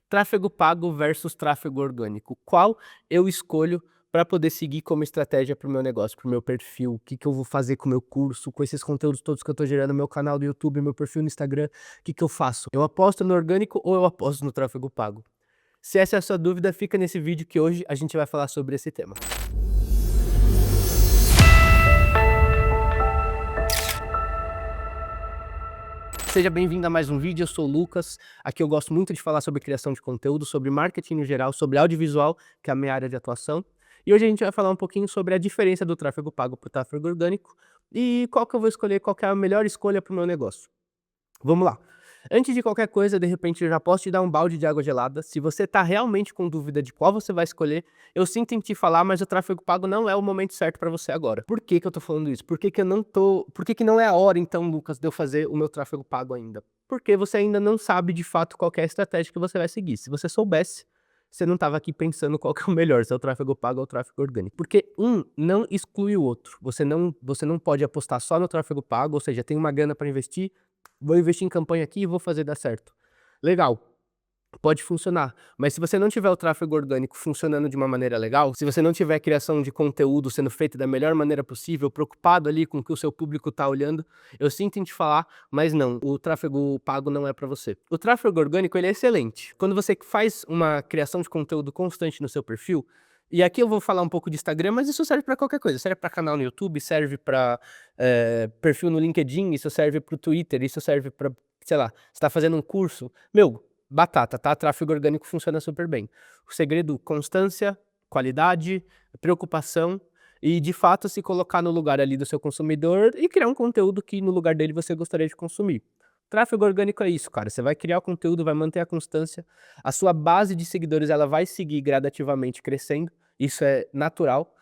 Tráfego pago versus tráfego orgânico. Qual eu escolho para poder seguir como estratégia para o meu negócio, para o meu perfil? O que que eu vou fazer com o meu curso, com esses conteúdos todos que eu estou gerando no meu canal do YouTube, meu perfil no Instagram, o que que eu faço? Eu aposto no orgânico ou eu aposto no tráfego pago? Se essa é a sua dúvida, fica nesse vídeo que hoje a gente vai falar sobre esse tema. Seja bem-vindo a mais um vídeo, eu sou o Lucas. Aqui eu gosto muito de falar sobre criação de conteúdo, sobre marketing no geral, sobre audiovisual, que é a minha área de atuação. E hoje a gente vai falar um pouquinho sobre a diferença do tráfego pago para o tráfego orgânico e qual que eu vou escolher, qual que é a melhor escolha para o meu negócio. Vamos lá. Antes de qualquer coisa, de repente, eu já posso te dar um balde de água gelada. Se você está realmente com dúvida de qual você vai escolher, eu sinto em te falar, mas o tráfego pago não é o momento certo para você agora. Por que que eu tô falando isso? Por que que eu não tô por que que não é a hora então, Lucas, de eu fazer o meu tráfego pago ainda? Porque você ainda não sabe de fato qual que é a estratégia que você vai seguir. Se você soubesse, você não estava aqui pensando qual que é o melhor, se é o tráfego pago ou o tráfego orgânico. Porque um não exclui o outro. Você não pode apostar só no tráfego pago, ou seja, tem uma grana para investir, vou investir em campanha aqui e vou fazer dar certo. Legal, pode funcionar, mas se você não tiver o tráfego orgânico funcionando de uma maneira legal, se você não tiver a criação de conteúdo sendo feita da melhor maneira possível, preocupado ali com o que o seu público está olhando, eu sinto em te falar, mas não, o tráfego pago não é para você. O tráfego orgânico ele é excelente. Quando você faz uma criação de conteúdo constante no seu perfil, e aqui eu vou falar um pouco de Instagram, mas isso serve para qualquer coisa, serve para canal no YouTube, serve para perfil no LinkedIn, isso serve para o Twitter, isso serve para, sei lá, você está fazendo um curso, meu, batata, tá? Tráfego orgânico funciona super bem. O segredo, constância, qualidade, preocupação e, de fato, se colocar no lugar ali do seu consumidor e criar um conteúdo que no lugar dele você gostaria de consumir. Tráfego orgânico é isso, cara. Você vai criar o conteúdo, vai manter a constância, a sua base de seguidores ela vai seguir gradativamente crescendo, isso é natural.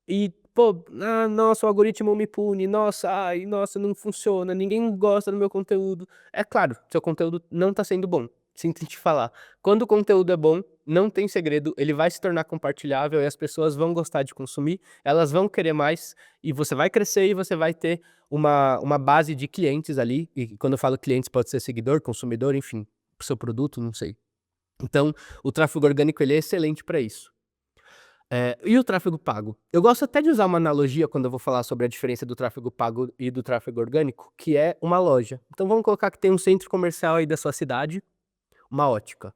E, pô, nossa, o algoritmo me pune, nossa, ai, nossa, não funciona, ninguém gosta do meu conteúdo. É claro, seu conteúdo não tá sendo bom. Sinto em te falar. Quando o conteúdo é bom, não tem segredo, ele vai se tornar compartilhável e as pessoas vão gostar de consumir, elas vão querer mais e você vai crescer e você vai ter uma base de clientes ali. E quando eu falo clientes, pode ser seguidor, consumidor, enfim, seu produto, não sei. Então, o tráfego orgânico ele é excelente para isso. E o tráfego pago? Eu gosto até de usar uma analogia quando eu vou falar sobre a diferença do tráfego pago e do tráfego orgânico, que é uma loja. Então vamos colocar que tem um centro comercial aí da sua cidade, uma ótica,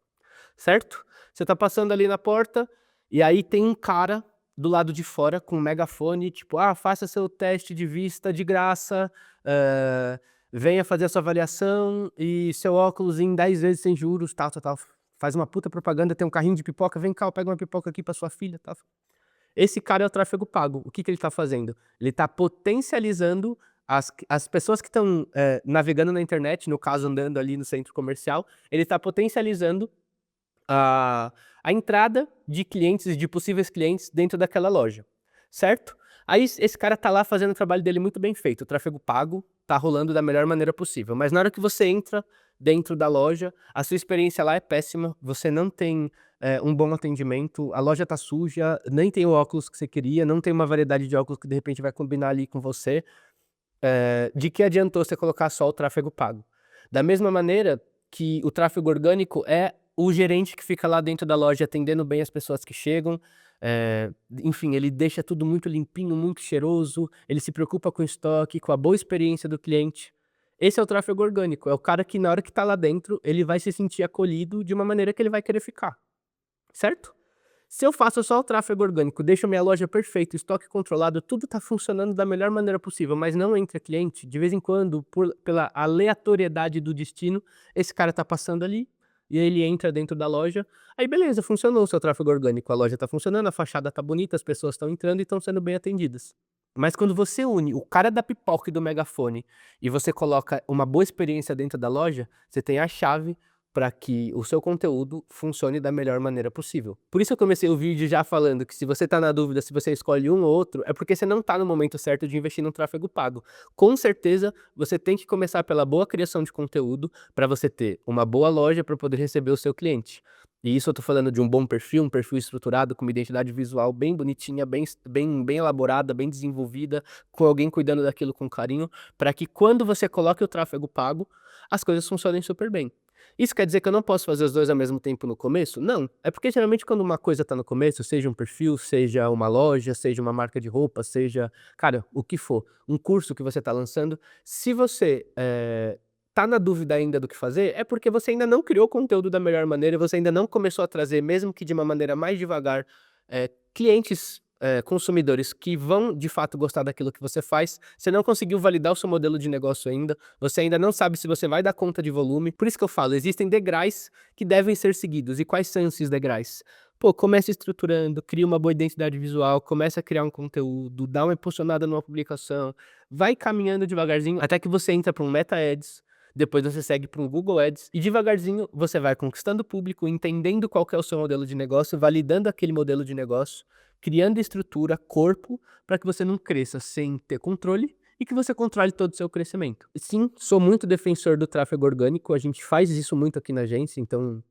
certo? Você tá passando ali na porta, e aí tem um cara do lado de fora com um megafone, tipo: "Ah, faça seu teste de vista de graça, hã, venha fazer a sua avaliação e seu óculos em 10 vezes sem juros", tal, tal, tal. Faz uma puta propaganda, tem um carrinho de pipoca: "Vem cá, pega uma pipoca aqui pra sua filha", tal. Esse cara é o tráfego pago. O que que ele tá fazendo? Ele tá potencializando as pessoas que estão, navegando na internet, no caso andando ali no centro comercial, ele tá potencializando a a entrada de clientes, de possíveis clientes dentro daquela loja, certo? Aí esse cara tá lá fazendo o trabalho dele muito bem feito, o tráfego pago tá rolando da melhor maneira possível, mas na hora que você entra dentro da loja, a sua experiência lá é péssima, você não tem, um bom atendimento, a loja tá suja, nem tem o óculos que você queria, não tem uma variedade de óculos que de repente vai combinar ali com você, de que adiantou você colocar só o tráfego pago? Da mesma maneira que o tráfego orgânico é o gerente que fica lá dentro da loja atendendo bem as pessoas que chegam, enfim, ele deixa tudo muito limpinho, muito cheiroso, ele se preocupa com o estoque, com a boa experiência do cliente. Esse é o tráfego orgânico, é o cara que na hora que tá lá dentro, ele vai se sentir acolhido de uma maneira que ele vai querer ficar, certo? Se eu faço só o tráfego orgânico, deixo minha loja perfeita, estoque controlado, tudo tá funcionando da melhor maneira possível, mas não entra cliente, de vez em quando, pela aleatoriedade do destino, esse cara tá passando ali, e aí ele entra dentro da loja, aí beleza, funcionou o seu tráfego orgânico, a loja tá funcionando, a fachada tá bonita, as pessoas estão entrando e estão sendo bem atendidas. Mas quando você une o cara da pipoca e do megafone, e você coloca uma boa experiência dentro da loja, você tem a chave para que o seu conteúdo funcione da melhor maneira possível. Por isso eu comecei o vídeo já falando que se você está na dúvida se você escolhe um ou outro, é porque você não está no momento certo de investir no tráfego pago. Com certeza, você tem que começar pela boa criação de conteúdo para você ter uma boa loja para poder receber o seu cliente. E isso eu tô falando de um perfil estruturado, com uma identidade visual bem bonitinha, bem elaborada, bem desenvolvida, com alguém cuidando daquilo com carinho, para que quando você coloque o tráfego pago, as coisas funcionem super bem. Isso quer dizer que eu não posso fazer os 2 ao mesmo tempo no começo? Não, é porque geralmente quando uma coisa tá no começo, seja um perfil, seja uma loja, seja uma marca de roupa, seja, cara, o que for, um curso que você tá lançando, se você, tá na dúvida ainda do que fazer, é porque você ainda não criou o conteúdo da melhor maneira, você ainda não começou a trazer, mesmo que de uma maneira mais devagar, clientes, consumidores que vão de fato gostar daquilo que você faz, você não conseguiu validar o seu modelo de negócio ainda, você ainda não sabe se você vai dar conta de volume. Por isso que eu falo, existem degraus que devem ser seguidos. E quais são esses degraus? Pô, começa estruturando, cria uma boa identidade visual, começa a criar um conteúdo, dá uma impulsionada numa publicação, vai caminhando devagarzinho até que você entra para um Meta Ads, depois você segue para um Google Ads e devagarzinho você vai conquistando o público, entendendo qual que é o seu modelo de negócio, validando aquele modelo de negócio, criando estrutura, corpo, para que você não cresça sem ter controle e que você controle todo o seu crescimento. Sim, sou muito defensor do tráfego orgânico, a gente faz isso muito aqui na agência, então,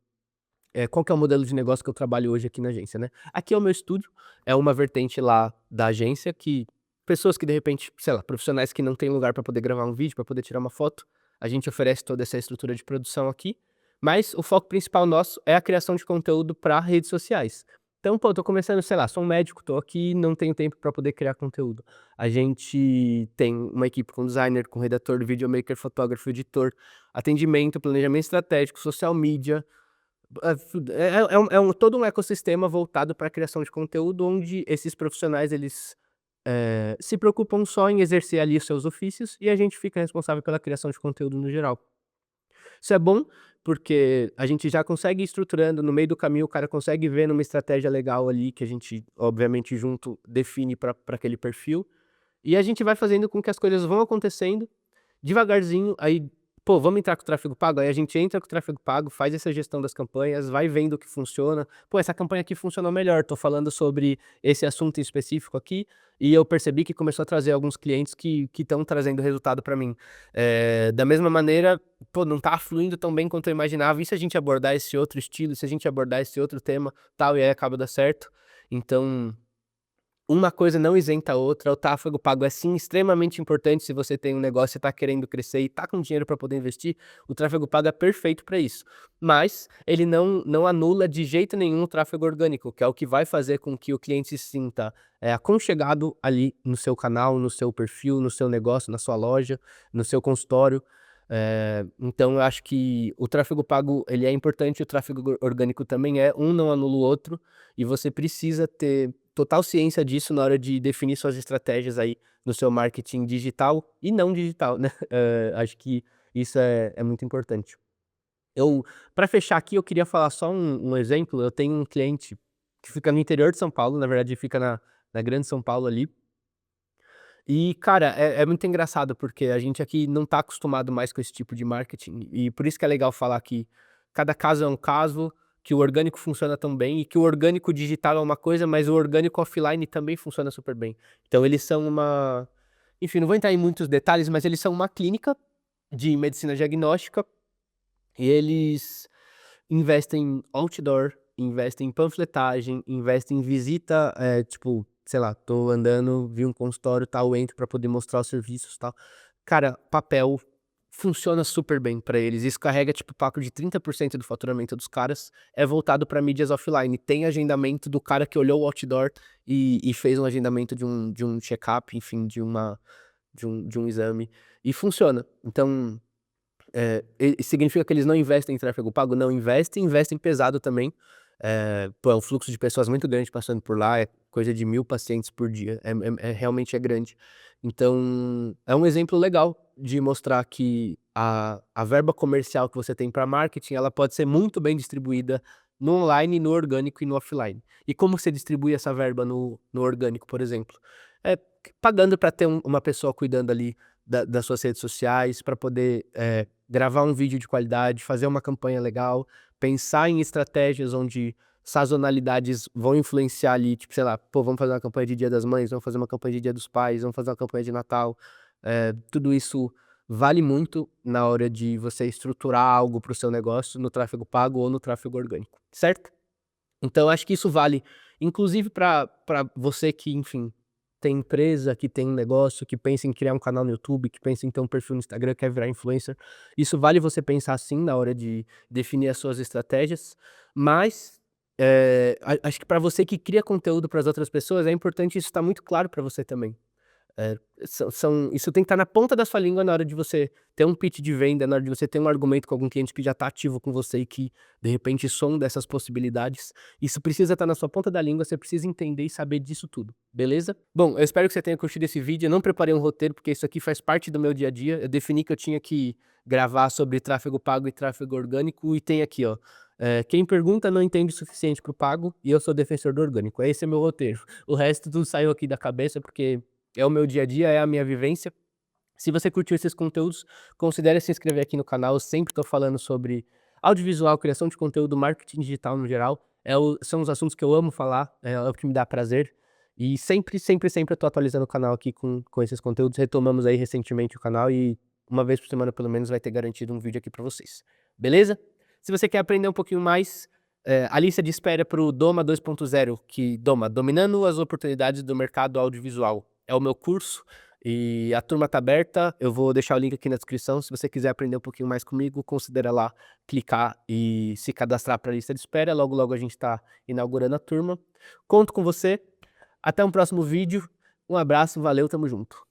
qual que é o modelo de negócio que eu trabalho hoje aqui na agência, né? Aqui é o meu estúdio, é uma vertente lá da agência que pessoas que de repente, sei lá, profissionais que não têm lugar para poder gravar um vídeo, para poder tirar uma foto, a gente oferece toda essa estrutura de produção aqui, mas o foco principal nosso é a criação de conteúdo para redes sociais. Então, pô, tô começando, sei lá, sou um médico, tô aqui, não tenho tempo para poder criar conteúdo. A gente tem uma equipe com designer, com redator, videomaker, fotógrafo, editor, atendimento, planejamento estratégico, social media. Todo um ecossistema voltado para a criação de conteúdo, onde esses profissionais eles se preocupam só em exercer ali os seus ofícios e a gente fica responsável pela criação de conteúdo no geral. Isso é bom, porque a gente já consegue ir estruturando, no meio do caminho o cara consegue ver numa estratégia legal ali, que a gente, obviamente, junto define para aquele perfil, e a gente vai fazendo com que as coisas vão acontecendo devagarzinho, aí, pô, vamos entrar com o tráfego pago? Aí a gente entra com o tráfego pago, faz essa gestão das campanhas, vai vendo o que funciona. Pô, essa campanha aqui funcionou melhor, tô falando sobre esse assunto em específico aqui, e eu percebi que começou a trazer alguns clientes que estão trazendo resultado para mim. Da mesma maneira, pô, não tá fluindo tão bem quanto eu imaginava, e se a gente abordar esse outro estilo, se a gente abordar esse outro tema, tal, e aí acaba dando certo. Então, uma coisa não isenta a outra, o tráfego pago é sim extremamente importante se você tem um negócio e está querendo crescer e está com dinheiro para poder investir, o tráfego pago é perfeito para isso. Mas ele não anula de jeito nenhum o tráfego orgânico, que é o que vai fazer com que o cliente se sinta aconchegado ali no seu canal, no seu perfil, no seu negócio, na sua loja, no seu consultório. Então eu acho que o tráfego pago ele é importante, o tráfego orgânico também é, um não anula o outro, e você precisa ter total ciência disso na hora de definir suas estratégias aí no seu marketing digital e não digital, né. Acho que isso é muito importante. Eu Para fechar aqui, eu queria falar só um exemplo, eu tenho um cliente que fica no interior de São Paulo, na verdade fica na grande São Paulo ali, e cara, é muito engraçado, porque a gente aqui não tá acostumado mais com esse tipo de marketing, e por isso que é legal falar que cada caso é um caso, que o orgânico funciona tão bem, e que o orgânico digital é uma coisa, mas o orgânico offline também funciona super bem. Então eles são uma, enfim, não vou entrar em muitos detalhes, mas eles são uma clínica de medicina diagnóstica, e eles investem em outdoor, investem em panfletagem, investem em visita, tipo, sei lá, tô andando, vi um consultório, tal, entro pra poder mostrar os serviços, tal. Cara, papel funciona super bem pra eles. Isso carrega, tipo, papo de 30% do faturamento dos caras é voltado pra mídias offline. Tem agendamento do cara que olhou o outdoor e fez um agendamento de um check-up, enfim, de um exame, e funciona. Então, significa que eles não investem em tráfego pago? Não investem, investem pesado também. Pô, é um fluxo de pessoas muito grande passando por lá, é coisa de 1000 pacientes por dia, realmente é grande. Então, é um exemplo legal de mostrar que a verba comercial que você tem para marketing, ela pode ser muito bem distribuída no online, no orgânico e no offline. E como você distribui essa verba no orgânico, por exemplo? É pagando para ter uma pessoa cuidando ali das suas redes sociais, para poder gravar um vídeo de qualidade, fazer uma campanha legal, pensar em estratégias onde sazonalidades vão influenciar ali, tipo, sei lá, pô, vamos fazer uma campanha de Dia das Mães, vamos fazer uma campanha de Dia dos Pais, vamos fazer uma campanha de Natal. Tudo isso vale muito na hora de você estruturar algo para o seu negócio no tráfego pago ou no tráfego orgânico, certo? Então acho que isso vale, inclusive para você que, enfim, tem empresa, que tem um negócio, que pensa em criar um canal no YouTube, que pensa em ter um perfil no Instagram, quer virar influencer. Isso vale você pensar sim na hora de definir as suas estratégias, mas, acho que para você que cria conteúdo para as outras pessoas, é importante isso estar muito claro para você também. É, isso tem que estar na ponta da sua língua na hora de você ter um pitch de venda, na hora de você ter um argumento com algum cliente que já está ativo com você e que, de repente, sonda essas possibilidades. Isso precisa estar na sua ponta da língua, você precisa entender e saber disso tudo, beleza? Bom, eu espero que você tenha curtido esse vídeo. Eu não preparei um roteiro, porque isso aqui faz parte do meu dia a dia. Eu defini que eu tinha que gravar sobre tráfego pago e tráfego orgânico, e tem aqui, ó. Quem pergunta não entende o suficiente para o pago, e eu sou defensor do orgânico. Esse é meu roteiro. O resto tudo saiu aqui da cabeça, porque é o meu dia a dia, é a minha vivência. Se você curtiu esses conteúdos, considere se inscrever aqui no canal. Eu sempre estou falando sobre audiovisual, criação de conteúdo, marketing digital no geral. São os assuntos que eu amo falar, é o que me dá prazer. E sempre, sempre, sempre eu estou atualizando o canal aqui com esses conteúdos. Retomamos aí recentemente o canal e uma vez por semana, pelo menos, vai ter garantido um vídeo aqui para vocês. Beleza? Se você quer aprender um pouquinho mais, a lista de espera para o Doma 2.0, que Dominando as Oportunidades do Mercado Audiovisual. É o meu curso e a turma tá aberta. Eu vou deixar o link aqui na descrição. Se você quiser aprender um pouquinho mais comigo, considera lá clicar e se cadastrar para a lista de espera. Logo, logo a gente está inaugurando a turma. Conto com você. Até um próximo vídeo. Um abraço, valeu, tamo junto.